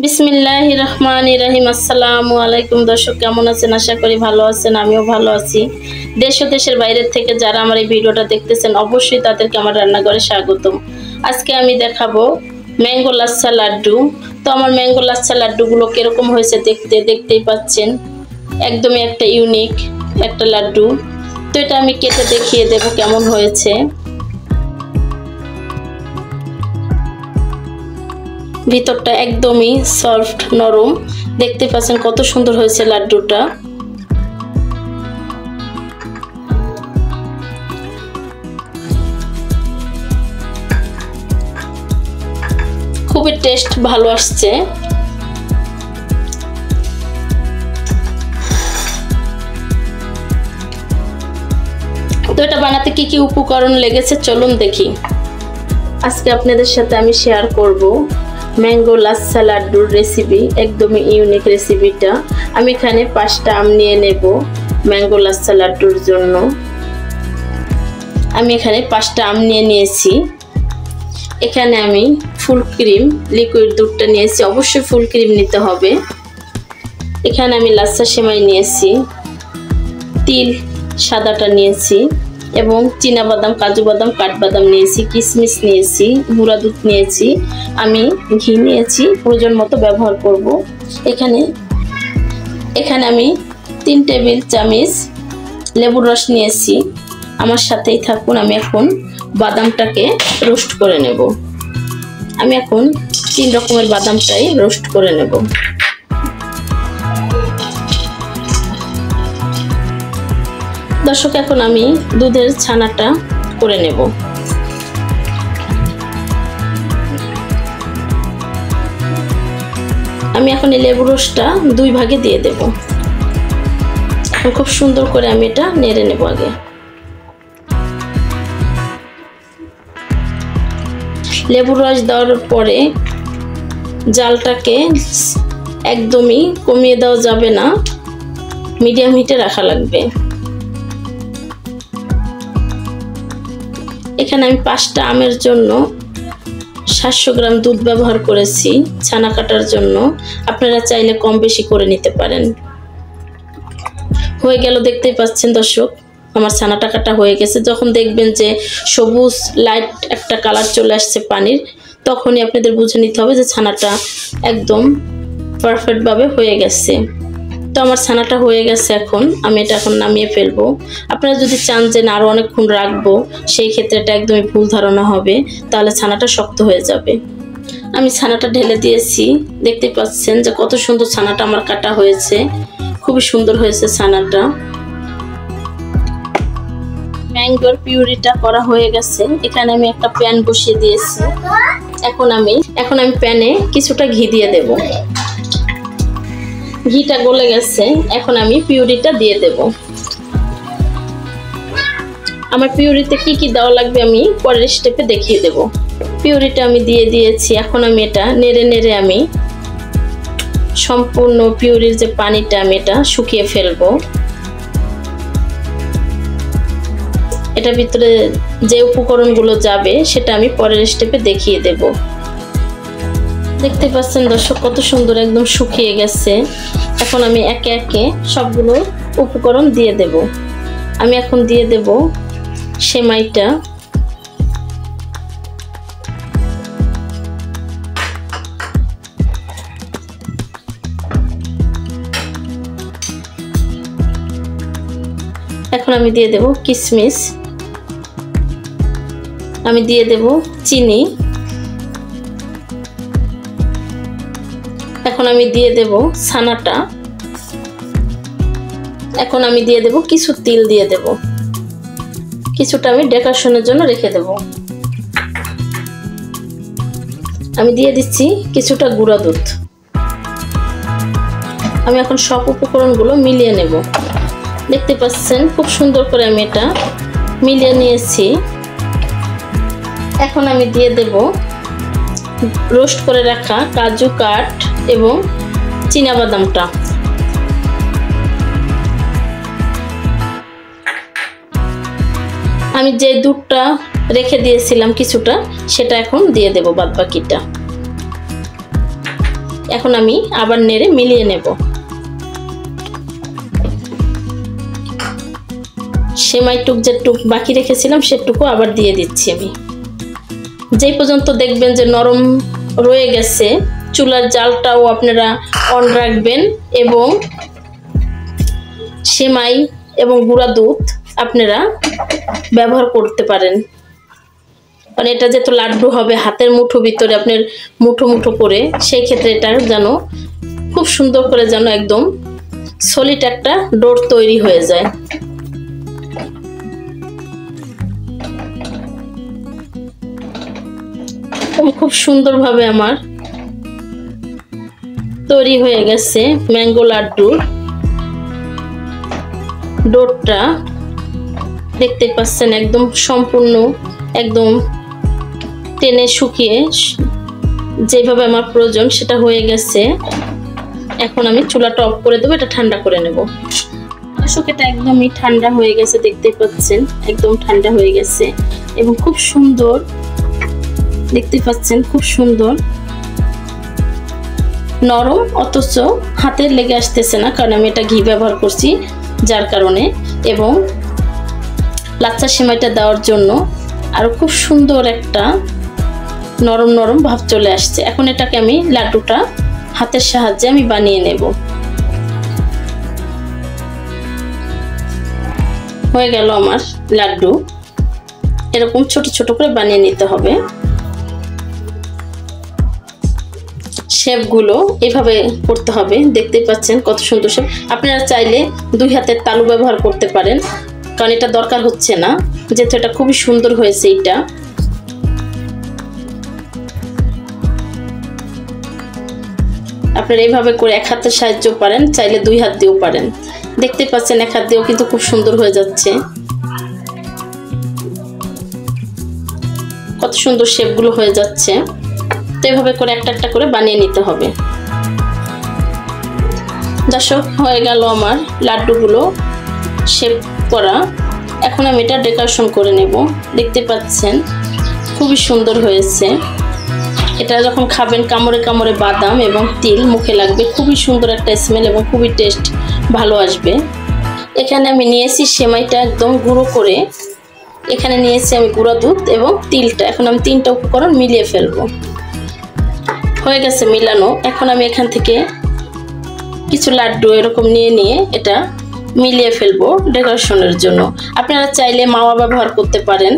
বিসমিল্লাহির রহমানির রহিম। আসসালামু আলাইকুম দর্শক, কেমন আছেন? আশা করি ভালো আছেন। আমিও ভালো আছি। দেশ ও দেশের বাইরের থেকে যারা আমার এই ভিডিওটা দেখতেছেন অবশ্যই তাদেরকে আমার রান্নাঘরে স্বাগতম। আজকে আমি দেখাবো ম্যাঙ্গো লাচ্ছা লাড্ডু। তো আমার ম্যাঙ্গো লাচ্ছা লাড্ডুগুলো কিরকম হয়েছে দেখতেই পাচ্ছেন। একদমই একটা ইউনিক একটা লাড্ডু। তো এটা আমি কেটে দেখিয়ে দেব কেমন হয়েছে। ভিতরটা একদমই সফট নরম, দেখতে পাচ্ছেন কত সুন্দর হয়েছে লাড্ডুটা। খুবই টেস্ট ভালো আসছে। তো এটা বানাতে কি কি উপকরণ লেগেছে চলুন দেখি। আজকে আপনাদের সাথে আমি শেয়ার করব ম্যাঙ্গো লাচ্ছা লাড্ডুর রেসিপি, একদমই ইউনিক রেসিপিটা। আমি এখানে 5টা আম নিয়ে নেব ম্যাঙ্গো লাচ্ছা লাড্ডুর জন্য। আমি এখানে 5টা আম নিয়ে নিয়েছি। এখানে আমি ফুল ক্রিম লিকুইড দুধটা নিয়েছি, অবশ্যই ফুল ক্রিম নিতে হবে। এখানে আমি লাচ্ছা সেমাই নিয়েছি, তিল সাদাটা নিয়েছি এবং চীনাবাদাম, কাজু বাদাম, কাঠবাদাম নিয়েছি, কিশমিশ নিয়েছি, গুঁড়া দুধ নিয়েছি, আমি ঘি নিয়েছি, প্রয়োজন মতো ব্যবহার করব। এখানে আমি 3 টেবিল চামচ লেবুর রস নিয়েছি। আমার সাথেই থাকুন। আমি এখন বাদামটাকে রোস্ট করে নেব। আমি এখন 3 রকমের বাদামটাই রোস্ট করে নেব। দর্শক, এখন আমি দুধের ছানাটা করে নেব। আমি এখন এই লেবু রসটা 2 ভাগে দিয়ে দেব। এখন খুব সুন্দর করে আমি এটা নেড়ে নেব। আগে লেবু রস দেওয়ার পরে জালটাকে একদমই কমিয়ে দেওয়া যাবে না, মিডিয়াম হিটে রাখা লাগবে। এখানে আমি 5টা আমের জন্য 700 গ্রাম দুধ ব্যবহার করেছি ছানা কাটার জন্য। আপনারা চাইলে কম বেশি করে নিতে পারেন। হয়ে গেল, দেখতেই পাচ্ছেন দর্শক, আমার ছানাটা কাটা হয়ে গেছে। যখন দেখবেন যে সবুজ লাইট একটা কালার চলে আসছে পানির, তখনই আপনাদের বুঝে নিতে হবে যে ছানাটা একদম পারফেক্টভাবে হয়ে গেছে। তো আমার ছানাটা হয়ে গেছে। এখন আমি এটা নামিয়ে ফেলবো। আপনারা যদি চান যে না আরো অনেকক্ষণ রাখবো, সেই ক্ষেত্রে এটা একদমই ভুল ধারণা হবে, তাহলে ছানাটা শক্ত হয়ে যাবে। আমি ছানাটা ঢেলে দিয়েছি, দেখতে পাচ্ছেন যে কত সুন্দর ছানাটা আমার কাটা হয়েছে। খুবই সুন্দর হয়েছে ছানাটা। ম্যাঙ্গোর পিউরিটা করা হয়ে গেছে। এখানে আমি একটা প্যান বসিয়ে দিয়েছি। এখন আমি প্যানে কিছুটা ঘি দিয়ে দেব। ঘিটা গলে গেছে। এখন আমি পিউরিটা দিয়ে দেব। আমার পিউরিতে কি কি দেওয়া লাগবে আমি পরের স্টেপে দেখিয়ে দেব। পিউরিটা আমি দিয়ে দিয়েছি। এখন আমি এটা নেড়ে নেড়ে আমি সম্পূর্ণ পিউরির যে পানিটা আমি এটা শুকিয়ে ফেলবো। এটার ভিতরে যে উপকরণগুলো যাবে সেটা আমি পরের স্টেপে দেখিয়ে দেব। দেখতে পাচ্ছেন দর্শক, কত সুন্দর একদম শুকিয়ে গেছে। এখন আমি একে একে সবগুলো উপকরণ দিয়ে দেব। আমি এখন দিয়ে দেব সেমাইটা। এখন আমি দিয়ে দেব কিশমিশ। আমি দিয়ে দেব চিনি। এখন আমি দিয়ে দেব ছানাটা। এখন আমি দিয়ে দেব কিছু তিল দিয়ে দেব। কিছুটা আমি ডেকোরেশনের জন্য রেখে দেব। আমি দিয়ে দিচ্ছি কিছুটা গুঁড়া দুধ। আমি এখন সব উপকরণগুলো মিলিয়ে নেব। দেখতে পাচ্ছেন খুব সুন্দর করে আমি এটা মিলিয়ে নিয়েছি। এখন আমি দিয়ে দেব রোস্ট করে রাখা কাজু কাঠ এবং চীনাবাদামটা। আমি যে দুধটা রেখে দিয়েছিলাম কিছুটা, সেটা এখন দিয়ে দেব বাদবাকিটা। এখন আমি আবার নেড়ে মিলিয়ে নেব। সেমাইটুক যেটুক বাকি রেখেছিলাম সেটুকু আবার দিয়ে দিচ্ছি আমি। যেই পর্যন্ত দেখবেন যে নরম রয়ে গেছে, চুলার জালটাও আপনারা অন রাখবেন এবং সেমাই এবং গুঁড়া দুধ আপনারা ব্যবহার করতে পারেন। কারণ এটা যেহেতু লাড্ডু হবে হাতের মুঠো ভিতরে আপনার মুঠো মুঠো করে, সেই ক্ষেত্রে এটা যেন খুব সুন্দর করে যেন একদম সলিড একটা ডোর তৈরি হয়ে যায়। খুব সুন্দরভাবে আমার তৈরি হয়ে গেছে ম্যাঙ্গো লাড্ডুর ডোরটা। দেখতে পাচ্ছেন একদম সম্পূর্ণ একদম টেনে শুকিয়ে যেভাবে আমার প্রয়োজন সেটা হয়ে গেছে। এখন আমি চুলাটা অফ করে দেবো, এটা ঠান্ডা করে নেব। এটা একদমই ঠান্ডা হয়ে গেছে, দেখতে পাচ্ছেন একদম ঠান্ডা হয়ে গেছে এবং খুব সুন্দর দেখতে পাচ্ছেন, খুব সুন্দর নরম, অথচ হাতে লেগে আসতেছে না, কারণ আমি এটা ঘি ব্যবহার করছি যার কারণে। এবং লাচ্ছা সেমাইটা দেওয়ার জন্য আরো খুব সুন্দর একটা নরম নরম ভাব চলে আসছে। এখন এটাকে আমি লাড্ডুটা হাতের সাহায্যে আমি বানিয়ে নেব। হয়ে গেল আমার লাড্ডু। এরকম ছোট ছোট করে বানিয়ে নিতে হবে। শেপগুলো এভাবে করতে হবে। দেখতে পাচ্ছেন কত সুন্দর শেপ। আপনারা চাইলে 2 হাতের তালু ব্যবহার করতে পারেন, কারণ এটা দরকার হচ্ছে না, যেহেতু এটা খুবই সুন্দর হয়েছে। এটা আপনারা এইভাবে করে 1 হাতের সাহায্যও পারেন, চাইলে 2 হাত দিয়েও পারেন। দেখতে পাচ্ছেন 1 হাত দিয়েও কিন্তু খুব সুন্দর হয়ে যাচ্ছে। কত সুন্দর শেপগুলো হয়ে যাচ্ছে। তো এভাবে করে একটা একটা করে বানিয়ে নিতে হবে। দর্শক, হয়ে গেল আমার লাড্ডুগুলো শেপ করা। এখন আমি এটা ডেকোরেশন করে নেব। দেখতে পাচ্ছেন খুবই সুন্দর হয়েছে। এটা যখন খাবেন কামড়ে কামড়ে বাদাম এবং তিল মুখে লাগবে, খুবই সুন্দর একটা স্মেল এবং খুবই টেস্ট ভালো আসবে। এখানে আমি নিয়েছি সেমাইটা একদম গুঁড়ো করে, এখানে নিয়েছি আমি গুঁড়া দুধ এবং তিলটা। এখন আমি 3টা উপকরণ মিলিয়ে ফেলবো। হয়ে গেছে মিলানো। এখন আমি এখান থেকে কিছু লাড্ডু এরকম নিয়ে এটা মিলিয়ে ফেলবো ডেকোরেশনের জন্য। আপনারা চাইলে মাওয়া ব্যবহার করতে পারেন।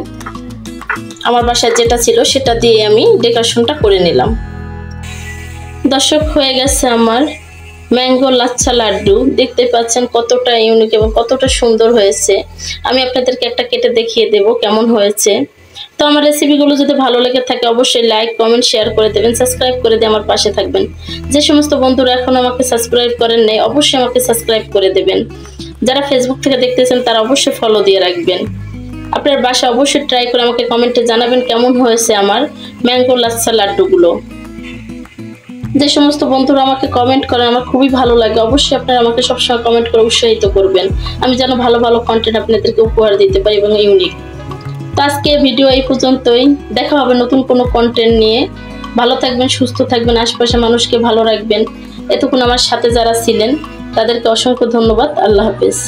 আমার বাসায় যেটা ছিল সেটা দিয়ে আমি ডেকোরেশনটা করে নিলাম। দর্শক, হয়ে গেছে আমার ম্যাঙ্গো লাচ্ছা লাড্ডু। দেখতে পাচ্ছেন কতটা ইউনিক এবং কতটা সুন্দর হয়েছে। আমি আপনাদেরকে একটা কেটে দেখিয়ে দেব কেমন হয়েছে। তো আমার রেসিপিগুলো যদি ভালো লেগে থাকে অবশ্যই লাইক, কমেন্ট, শেয়ার করে দেবেন, সাবস্ক্রাইব করে দিয়ে আমার পাশে থাকবেন। যে সমস্ত বন্ধুরা এখন আমাকে সাবস্ক্রাইব করেন নাই অবশ্যই আমাকে সাবস্ক্রাইব করে দেবেন। যারা ফেসবুক থেকে দেখতেছেন তারা অবশ্যই ফলো দিয়ে রাখবেন। আপনার বাসা অবশ্যই ট্রাই করে আমাকে কমেন্টে জানাবেন কেমন হয়েছে আমার ম্যাঙ্গো লাচ্ছা লাড্ডুগুলো। যে সমস্ত বন্ধুরা আমাকে কমেন্ট করেন আমার খুবই ভালো লাগে। অবশ্যই আপনারা আমাকে সবসময় কমেন্ট করে উৎসাহিত করবেন, আমি যেন ভালো ভালো কন্টেন্ট আপনাদেরকে উপহার দিতে পারি এবং ইউনিক। তো আজকে ভিডিও এই পর্যন্তই। দেখা হবে নতুন কোনো কন্টেন্ট নিয়ে। ভালো থাকবেন, সুস্থ থাকবেন, আশপাশে মানুষকে ভালো রাখবেন। এতক্ষণ আমার সাথে যারা ছিলেন তাদেরকে অসংখ্য ধন্যবাদ। আল্লাহ হাফেজ।